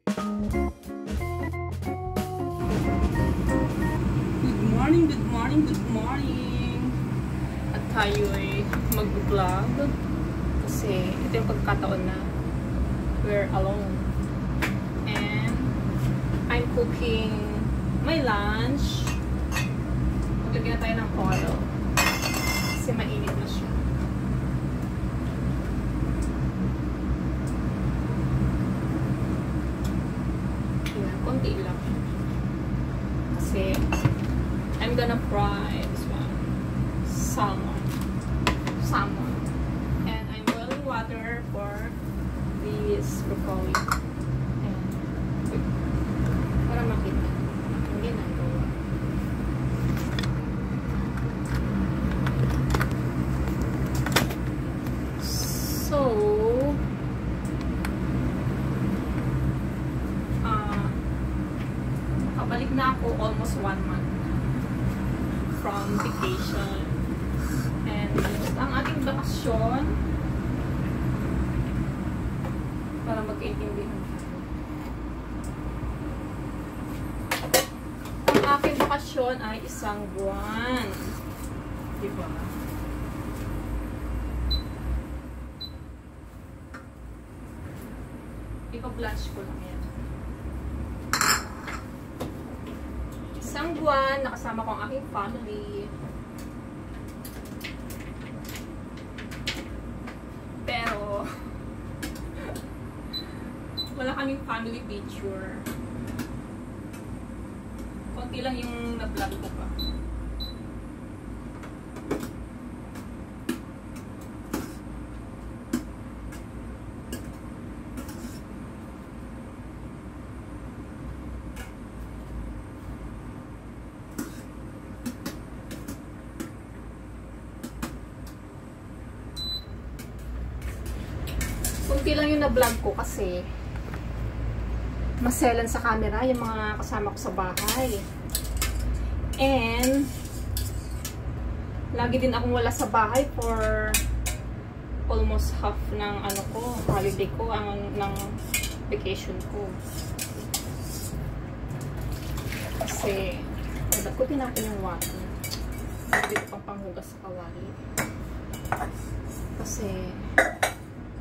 Good morning, good morning! At tayo ay mag-vlog kasi ito yung pagkataon na we're alone. And I'm cooking my lunch. Maglagyan na tayo ng oil kasi mainit na siya. Ayan, konti lang. Kasi I'm gonna fry this one. Salmon. And I'm boiling water for this broccoli. And para makita ang ginagawa. So, nakabalik na ako almost 1 month from vacation. And ang ating bakasyon, para magkaintindihan. Ang aking bakasyon ay 1 buwan. Diba? Ipa-blanch ko lang yan. 1 buwan, nakasama ko ang aking family. Pero, wala kaming family picture. Konti lang yung na-vlog ko pa. Kunti lang yung na-vlog ko kasi maselan sa camera yung mga kasama ko sa bahay. And lagi din akong wala sa bahay for almost half ng ano ko, holiday ko, ng vacation ko. Kasi ko tinapin yung water. Dito pang panghugas sa kawali. Kasi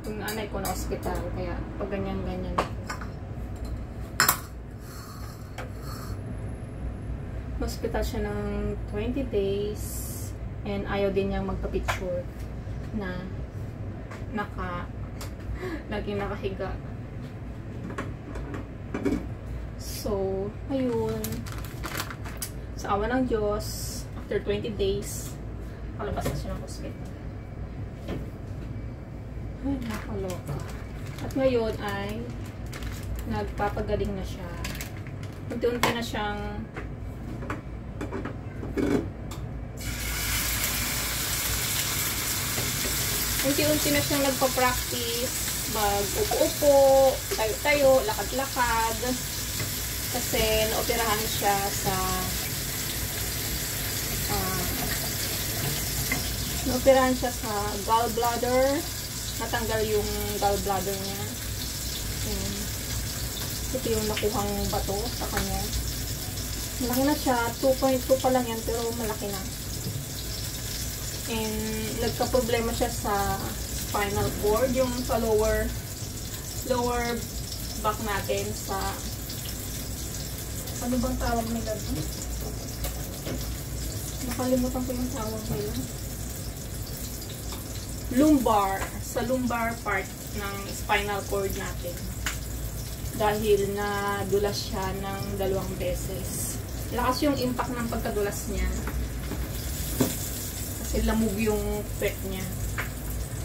yung nanay ko na ospital, kaya pag ganyan-ganyan ako. Na-ospital siya ng 20 days and ayaw din niyang magpa-picture na laging nakahiga. So, ayun. Sa awa ng Diyos, after 20 days, palabas na siya ng ospital. Ay, nakaloka. At ngayon ay nagpapagaling na siya. Unti-unti na siyang nagpa-practice mag-upo-upo, tayo-tayo, lakad-lakad. Kasi naoperahan siya sa gallbladder. Natanggal yung gallbladder niya. Ito yung nakuhang bato sa kanya. Malaki na siya. 2.2 pa lang yan, pero malaki na. And nagka-problema siya sa spinal cord, yung sa lower back natin, sa ano bang tawag nila doon? Nakalimutan ko yung tawag nila. Sa lumbar part ng spinal cord natin. Dahil nadulas siya ng 2 beses. Lakas yung impact ng pagkadulas niya. Kasi lamog yung pet niya.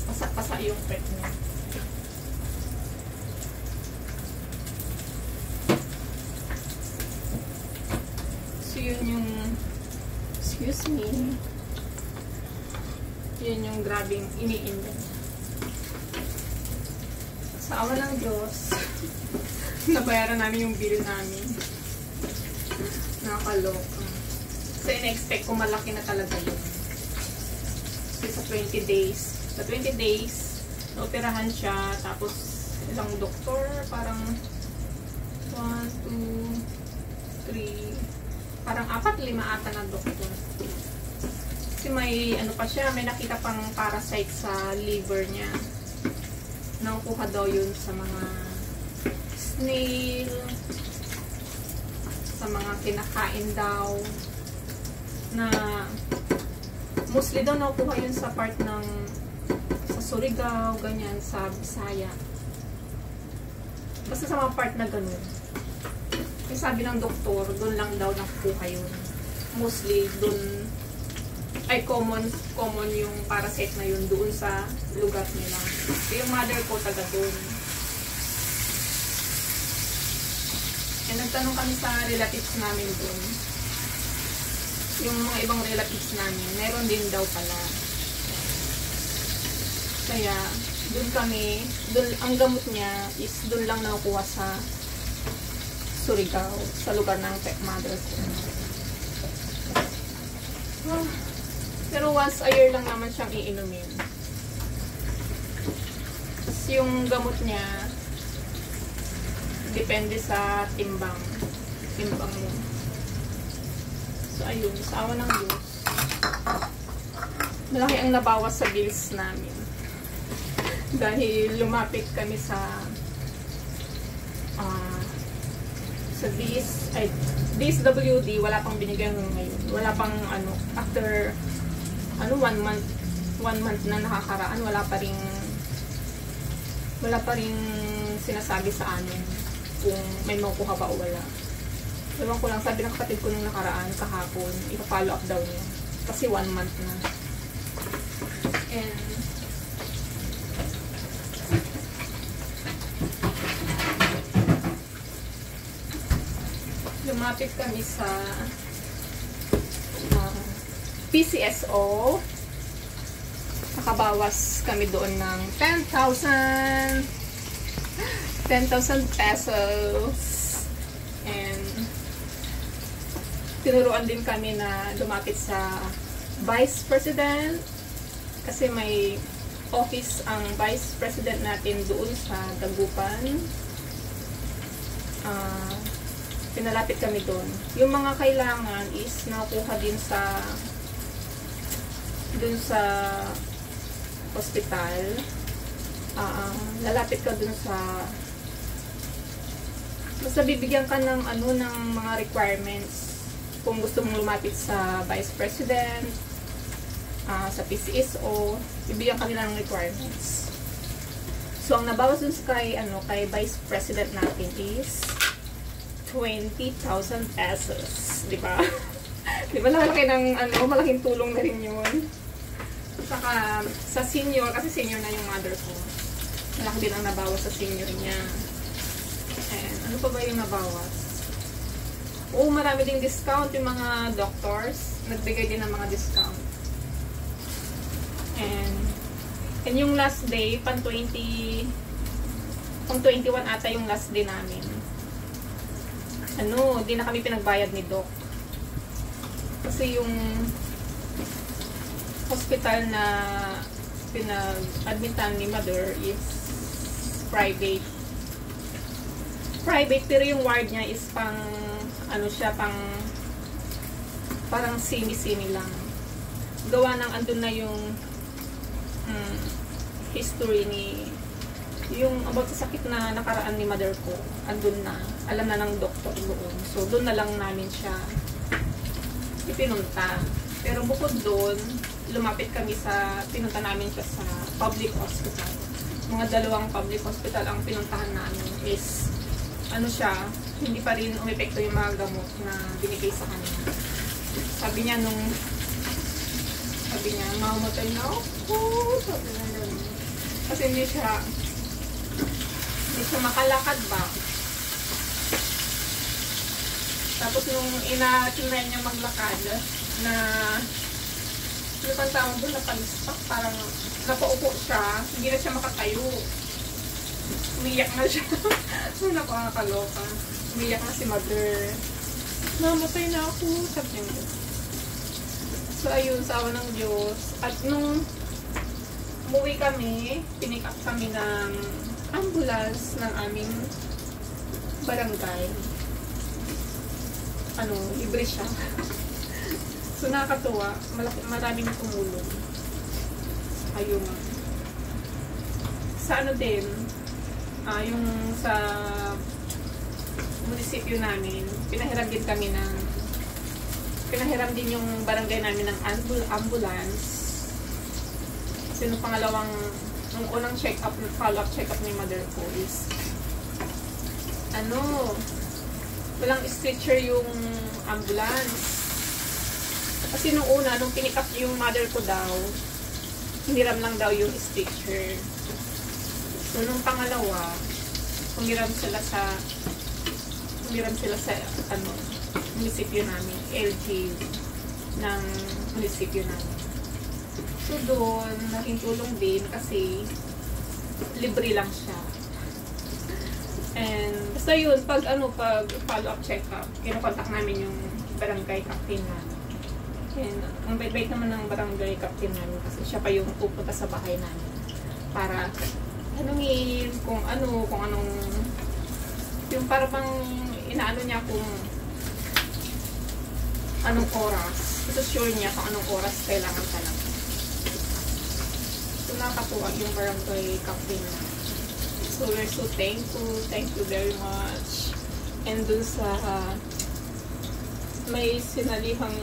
Pasak-pasak yung pet niya. So yun yung, excuse me, yun yung grabing iniinda. Sa awa ng Diyos, nabayaran namin yung bill namin. Nakakaloka. So, in-expect ko malaki na talaga yun. Kasi sa 20 days, naoperahan siya, tapos ilang doktor, parang 4-5 ata na doktor. Kasi may ano pa siya, may nakita pang parasite sa liver niya. Nakukuha daw yun sa mga snail, sa mga kinakain daw, na mostly daw nakukuha yun sa part ng sa Surigao, ganyan, sa Bisaya. Basta sa mga part na ganun. Yung sabi ng doktor, doon lang daw nakukuha yun. Mostly doon ay common yung parasite na yun doon sa lugar nila. So, yung mother ko taga doon. And nagtanong kami sa relatives namin doon. Yung mga ibang relatives namin, meron din daw pala. Kaya, doon kami, doon, ang gamot niya is doon lang nakukuha sa Surigao, sa lugar ng mother ko. Pero once a year lang naman siyang iinumin. Tapos yung gamot niya, depende sa timbang mo. So ayun, sa awa ng Diyos, malaki ang nabawas sa bills namin. Dahil lumapit kami sa DSWD, wala pang binigay ngayon. Wala pang ano, after 1 month na nakakaraan, wala pa ring sinasabi sa amin kung may makukuha ba o wala. Ewan ko lang, sabi ng kapatid ko nung nakaraan kahapon, ipa-follow up daw niya kasi 1 month na. And lumapit kami sa PCSO. Nakabawas kami doon ng 10,000 pesos. And tinuruan din kami na lumapit sa Vice President kasi may office ang Vice President natin doon sa Dagupan. Pinalapit kami doon. Yung mga kailangan is nakuha din sa dun sa hospital. Lalapit ka dun sa basta bibigyan ka ng ano, ng mga requirements kung gusto mong lumapit sa Vice President, sa PCSO, bibigyan ka nila ng requirements. So ang nabawas dun sa kay Vice President natin is 20,000 pesos, di ba? Di ba malaking tulong na rin yun. Saka sa senior, kasi senior na yung mother ko, malaki din ang nabawas sa senior niya. And ano pa ba yung nabawas? Oo, marami ding discount yung mga doctors, nagbigay din ng mga discount. And yung last day, pang 21 ata yung last day namin. Di na kami pinagbayad ni Doc. Kasi yung hospital na pinag-admitan ni Mother is private. Pero yung ward niya is parang semi-semi lang. Gawa ng andun na yung history yung about sa sakit na nakaraan ni Mother ko, andun na. Alam na ng doktor doon. So, doon na lang namin siya ipinunta. Pero bukod doon, lumapit kami pinunta namin siya sa public hospital. Mga 2 public hospital ang pinuntahan namin is, hindi pa rin umepekto yung mga gamot na binigay sa kanya. Sabi niya, mamamatay na ako. Sabi niya gano'n. Kasi hindi siya makalakad ba. Tapos nung tinry niya maglakad, na ano pang tawag doon, napalispak, parang napaupo siya, hindi na siya makatayo. Umiyak na siya. Napakakaloka. Umiyak na si Mother. Namatay na ako. Sabi niya. So ayun, sa awa ng Diyos. At nung umuwi kami, pinick up kami ng ambulance ng aming barangay. ano, libre siya. So, nakakatuwa. Maraming tumulong. Ayun. Sa ano din, yung sa munisipyo namin, pinahiram din yung barangay namin ng ambulance. Kasi nung pangalawang, nung unang check-up, follow-up check-up ni mother ko is, ano, walang stretcher yung ambulance. Kasi nung una, nung pinick up yung mother ko daw, hiniram lang daw yung stretcher. So, nung pangalawa, humiram sila sa ano, munisipyo namin, LG ng munisipyo namin. So, doon, naging tulong din kasi libre lang siya. And, basta yun, pag follow-up check-up, kinokontak namin yung barangay captain namin. And, ang bait-bait naman ng barangay captain namin kasi siya pa yung pupunta sa bahay namin para tanungin kung anong yung para bang inaano niya kung anong oras. Ito sure niya kung anong oras kailangan talaga. So, nakakatuwa yung barangay captain na. So, we're so thankful. Thank you very much. And dun sa may sinalihang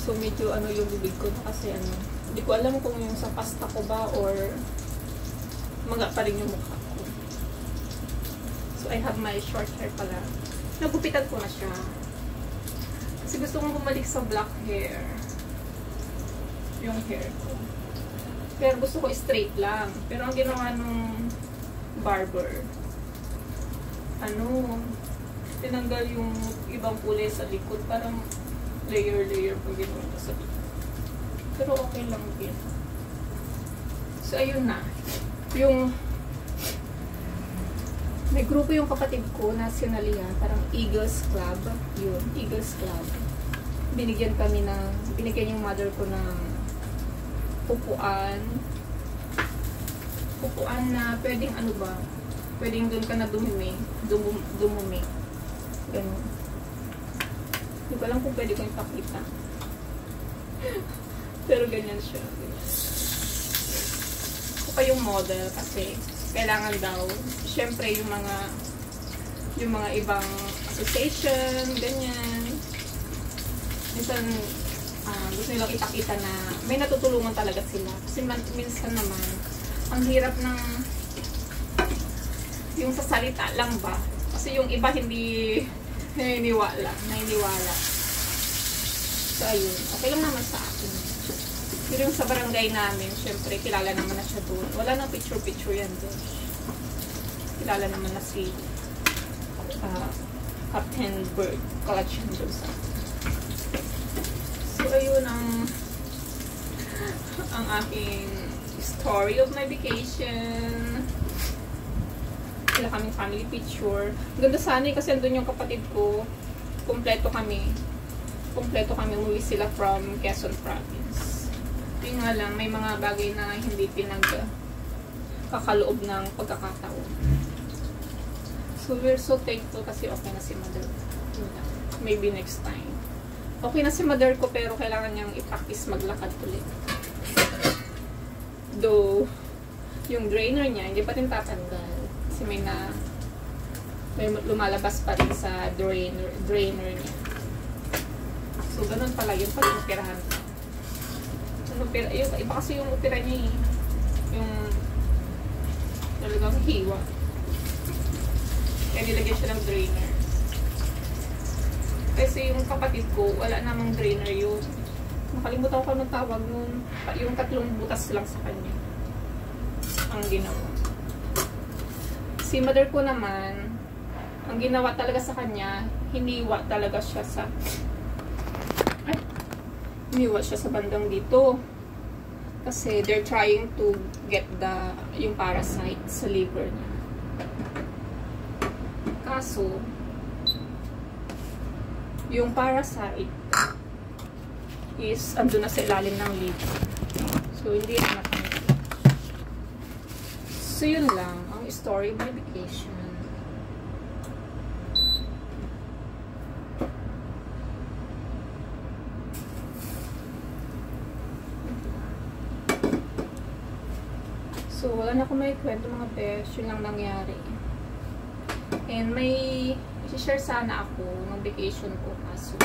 so, medyo yung bibig ko na kasi hindi ko alam kung yung sa pasta ko ba or maga pa rin yung mukha ko. So, I have my short hair pala. Nagupitan ko na siya. Kasi gusto kong bumalik sa black hair. Yung hair ko. Pero gusto ko straight lang. Pero ang ginawa nung barber, tinanggal yung ibang kulay sa likod. Parang layer po ginawa sa likod. Pero okay lang din. So, ayun na. May grupo yung kapatid ko na sinalihan, parang Eagles Club. Yun, Eagles Club. Binigyan yung mother ko ng upuan na pwedeng pwedeng doon ka na dumumi. Ganun. Hindi ko alam kung pwede ko ipakita. Pero ganyan siya. Ako pa yung model kasi kailangan daw, syempre yung mga ibang association, ganyan. Minsan, gusto nilang ipakita na may natutulungan talaga sila. Kasi minsan naman, ang hirap ng yung sa salita lang ba. Kasi yung iba hindi naniniwala. So, ayun. Okay lang naman sa akin. Pero yung sa barangay namin, syempre, kilala naman na siya doon. Wala nang picture-picture yan doon. Kilala naman na si Captain Bird Collection doon sa. So, ayun ang aking story of my vacation. Wala kaming family picture. Ganda sana kasi andun yung kapatid ko. Kompleto kami. Umuwi sila from Quezon Province. Yun nga lang, may mga bagay na hindi pinagkakaloob ng pagkakataon. So, we're so thankful kasi okay na si mother. Maybe next time. Okay na si mother ko pero kailangan niyang i-practice maglakad ulit. Though, yung drainer niya, hindi pa rin tatanggal. Kasi may lumalabas pa rin sa drainer niya. So, ganun pala yun pala yung operahan ko. Iba kasi yung opera niya eh. Yung talagang hiwa. Kaya nilagyan siya ng drainer. Kasi yung kapatid ko, wala namang drainer yun. Nakalimutan ko anong tawag nun. Yung 3 butas lang sa kanya. Ang ginawa. Si mother ko naman, ang ginawa talaga sa kanya, hiniwa talaga siya sa bandang dito. Kasi they're trying to get yung parasite sa liver niya. Kaso, yung parasite is andun na sa ilalim ng liver. So, hindi na natin. So, yun lang ang story of my vacation. So, wala na akong may kwento mga besh. Yun lang nangyari. And may i-share sana ako ng vacation ko. Kaso,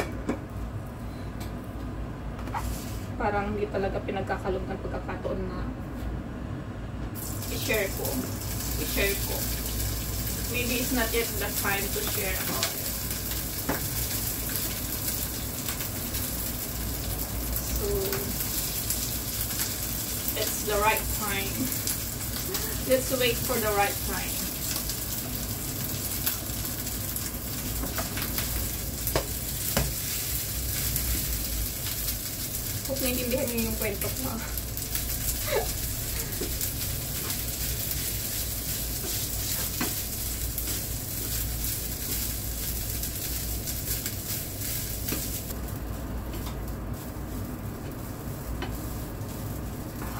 parang hindi talaga pinagkakalog ng pagkakataon na i-share ko. Maybe it's not yet the time to share about it. So, it's the right time. Let's wait for the right time. Hope naiintindihan niyo yung kwento ko.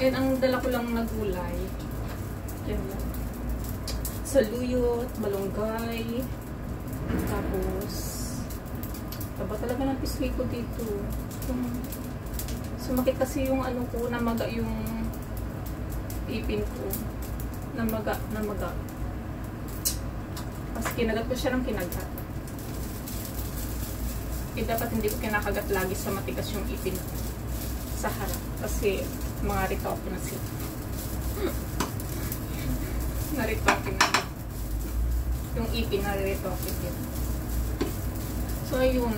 And ang dala ko lang na gulay, yan lang. Saluyot, malunggay, tapos, taba talaga ng pisngi ko dito. Sumakit kasi yung ano ko, namaga yung ipin ko. Namaga. Kasi kinagat ko siya ng kinagat. Eh, dapat hindi ko kinakagat lagi sa matigas yung ipin ko. Sa harap. Kasi, mga retoke na sila. Na-retoke na. Yung ipin na retoke din. So, ayun.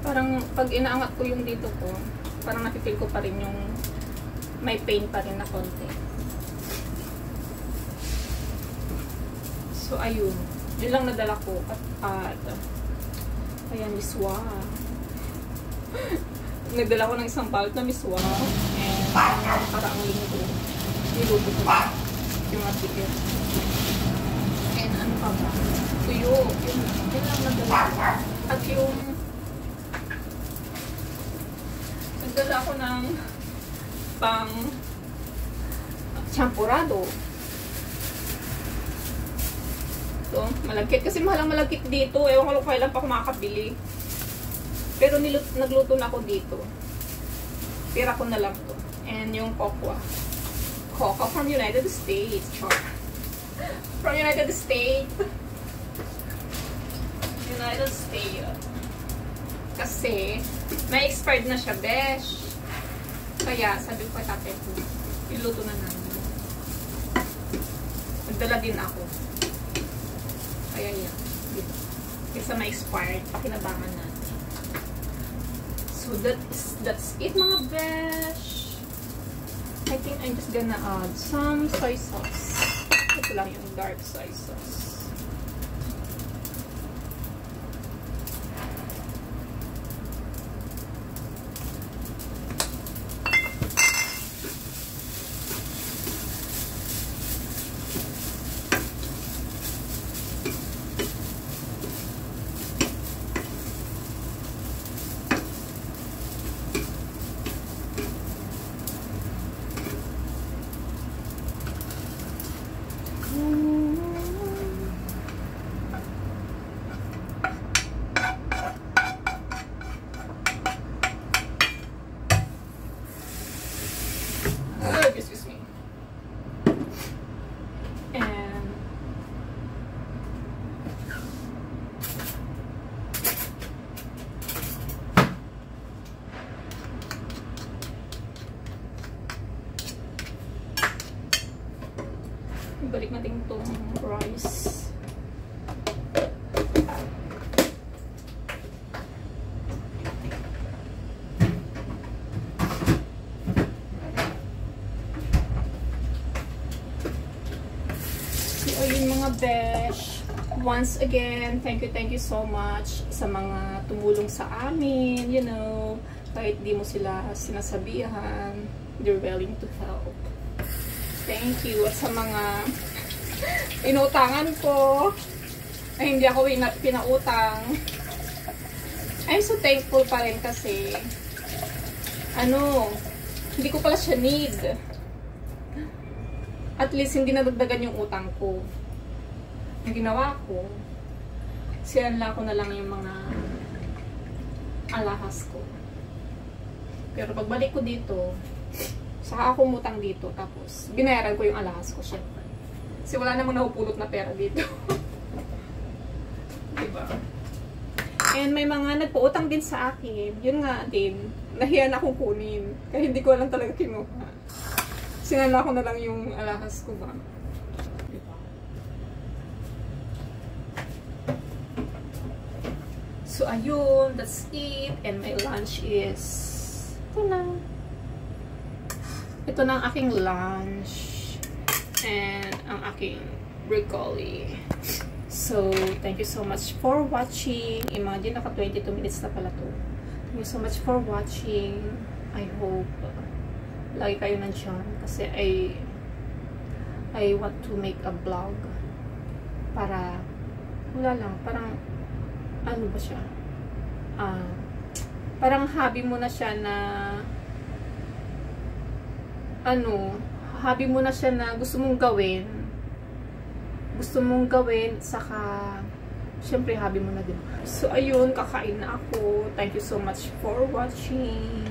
Parang pag inaangat ko yung dito ko, parang napipil ko pa rin yung may pain pa rin na konti. So, ayun. Yun lang nadala ko. At ayan, miswa. Nagdala ko ng isang balot na miswa. And paraang linggo, niluto ko yung article. And ano pa ba? Tuyo. Yun lang nadala ko. At yung nagdala ko ng pang champurado. So, malagkit. Kasi mahalang malagkit dito. Ewan ko kailan pa ako makakabili. Pero nagluto na ako dito. Tira ko na lang to. And yung cocoa. Cocoa from United States. From United States. United States. Kasi, may expired na siya, besh. Kaya, sabi ko kay tatay ko, iluto na namin. Nagdala din ako. Kaya yan. Kasi may expired, pakinabangan natin. So, that's it, mga besh. I think I'm just gonna add some soy sauce. Ito lang yung dark soy sauce. Excuse me. And ibalik natin itong rice. Ayun mga besh, once again, thank you so much sa mga tumulong sa amin, you know, kahit di mo sila sinasabihan, they're willing to help. Thank you. At sa mga inutangan ko, ay hindi ako pinautang, I'm so thankful pa rin kasi, hindi ko pala siya need. At least, hindi nadagdagan yung utang ko. Ang ginawa ko, siyanla ko na lang yung mga alahas ko. Pero pagbalik ko dito, Saka ako umutang dito. Tapos, binayaran ko yung alahas ko, syempre. Kasi wala namang napupulot na pera dito. Diba? And may mga nagpautang din sa akin. Yun nga din. Nahiyan akong kunin. Kaya hindi ko lang talaga kinuha. Sinala ko na lang yung alahas ko ba. Diba? So, ayun. That's it. And my lunch is... ito na. Ito na ang aking lunch. And ang aking broccoli. So, thank you so much for watching. Imagine, naka 22 minutes na pala to. Thank you so much for watching. I hope lagi kayo nandiyan. Kasi I want to make a vlog. Para, wala lang, parang, ano ba siya? Parang hobby mo na siya na, hobby mo na siya na gusto mong gawin, saka syempre hobby mo na din. So ayun, kakain na ako. Thank you so much for watching.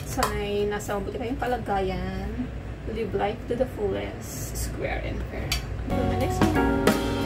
Sana'y nasa mabuti kayong kalagayan. Live life to the fullest, square and fair. Until the next one.